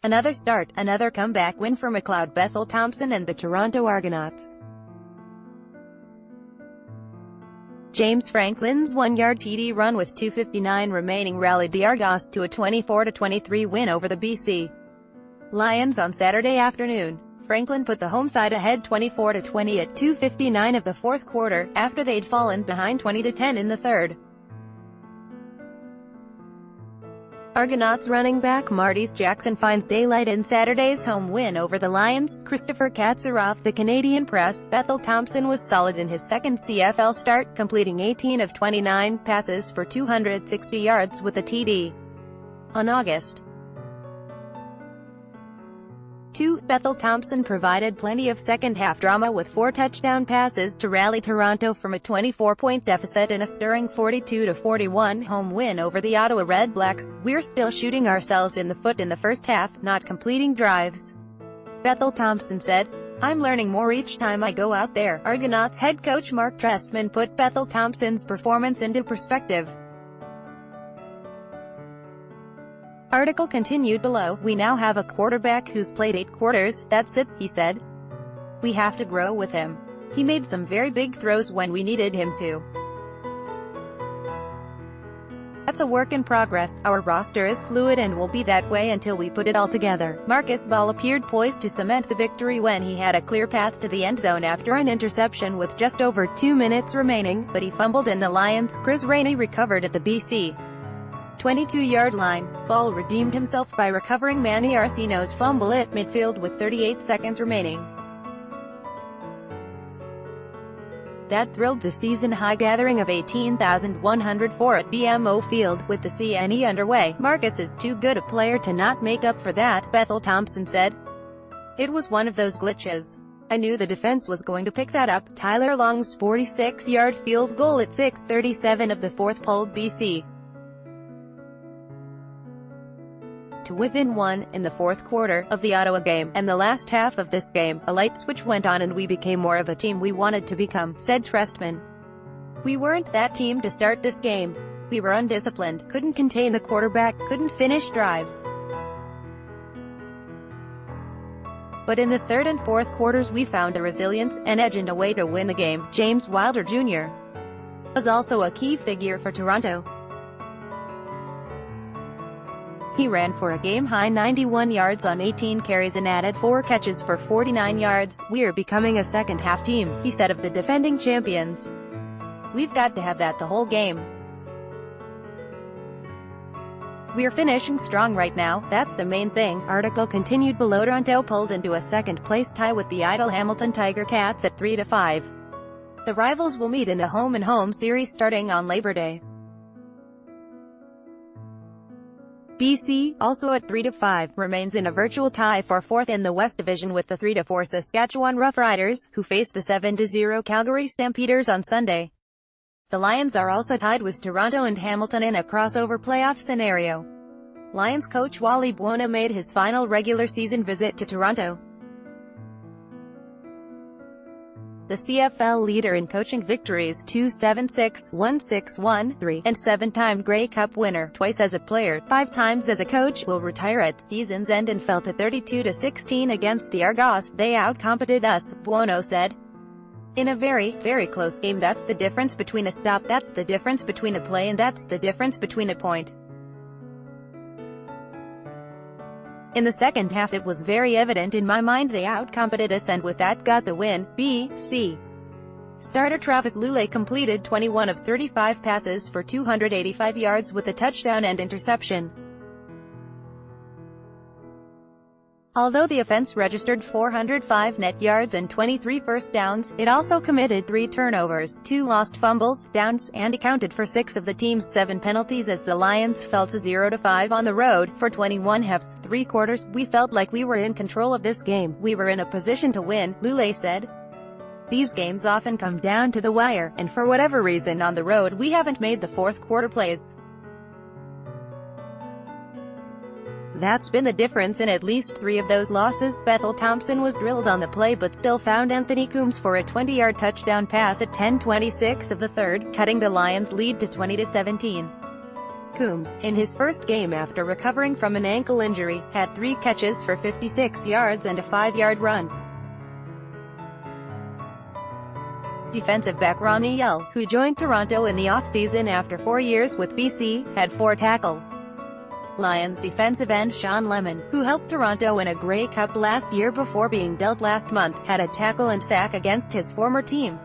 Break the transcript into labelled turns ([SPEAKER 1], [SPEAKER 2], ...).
[SPEAKER 1] Another start, another comeback win for McLeod Bethel Thompson and the Toronto Argonauts. James Franklin's one-yard TD run with 2:59 remaining rallied the Argos to a 24-23 win over the BC Lions on Saturday afternoon. Franklin put the home side ahead 24-20 at 2:59 of the fourth quarter, after they'd fallen behind 20-10 in the third. Argonauts running back Marty Jackson finds daylight in Saturday's home win over the Lions. Christopher Katsaroff, the Canadian Press. Bethel Thompson was solid in his second CFL start, completing 18 of 29 passes for 260 yards with a TD. On August 2, Bethel Thompson provided plenty of second-half drama with 4 touchdown passes to rally Toronto from a 24-point deficit in a stirring 42-41 home win over the Ottawa Red Blacks. "We're still shooting ourselves in the foot in the first half, not completing drives," Bethel Thompson said. "I'm learning more each time I go out there." Argonauts head coach Mark Trestman put Bethel Thompson's performance into perspective. Article continued below. "We now have a quarterback who's played 8 quarters, that's it," he said. "We have to grow with him. He made some very big throws when we needed him to. That's a work in progress. Our roster is fluid and will be that way until we put it all together." Marcus Ball appeared poised to cement the victory when he had a clear path to the end zone after an interception with just over 2 minutes remaining, but he fumbled and the Lions' Chris Rainey recovered at the BC 22-yard line. Ball redeemed himself by recovering Manny Arcino's fumble at midfield with 38 seconds remaining. That thrilled the season-high gathering of 18,104 at BMO Field. With the CNE underway, Marcus is too good a player to not make up for that, Bethel Thompson said. "It was one of those glitches. I knew the defense was going to pick that up." Tyler Long's 46-yard field goal at 6:37 of the fourth pulled BC to within 1, in the fourth quarter, of the Ottawa game, and the last half of this game, a light switch went on and we became more of a team we wanted to become, said Trestman. "We weren't that team to start this game. We were undisciplined, couldn't contain the quarterback, couldn't finish drives. But in the third and fourth quarters we found a resilience, an edge and a way to win the game." James Wilder Jr. was also a key figure for Toronto. He ran for a game-high 91 yards on 18 carries and added 4 catches for 49 yards. "We're becoming a second-half team," he said of the defending champions. "We've got to have that the whole game. We're finishing strong right now, that's the main thing." Article continued below. Toronto pulled into a second-place tie with the idle Hamilton Tiger Cats at 3-5. The rivals will meet in a home-and-home series starting on Labor Day. BC, also at 3-5, remains in a virtual tie for fourth in the West Division with the 3-4 Saskatchewan Roughriders, who face the 7-0 Calgary Stampeders on Sunday. The Lions are also tied with Toronto and Hamilton in a crossover playoff scenario. Lions coach Wally Buona made his final regular season visit to Toronto. The CFL leader in coaching victories, 2-7-6, 1-6-1-3, and 7-time Grey Cup winner, twice as a player, 5 times as a coach, will retire at season's end and fell to 32-16 against the Argos. "They outcompeted us," Buono said. "In a very, very close game. That's the difference between a stop, that's the difference between a play, and that's the difference between a point. In the second half it was very evident in my mind they outcompeted us and with that got the win." BC starter Travis Lulay completed 21 of 35 passes for 285 yards with a touchdown and interception. Although the offense registered 405 net yards and 23 first downs, it also committed 3 turnovers, 2 lost fumbles, downs, and accounted for 6 of the team's 7 penalties as the Lions fell to 0-5 on the road. For 21 halves, 3 quarters, we felt like we were in control of this game. We were in a position to win, Lulay said. "These games often come down to the wire, and for whatever reason on the road we haven't made the fourth quarter plays. That's been the difference in at least 3 of those losses." Bethel Thompson was drilled on the play but still found Anthony Coombs for a 20-yard touchdown pass at 10:26 of the third, cutting the Lions' lead to 20-17. Coombs, in his first game after recovering from an ankle injury, had 3 catches for 56 yards and a 5-yard run. Defensive back Rodney Hopkins, who joined Toronto in the offseason after 4 years with BC, had 4 tackles. Lions defensive end Sean Lemon, who helped Toronto win a Grey Cup last year before being dealt last month, had a tackle and sack against his former team.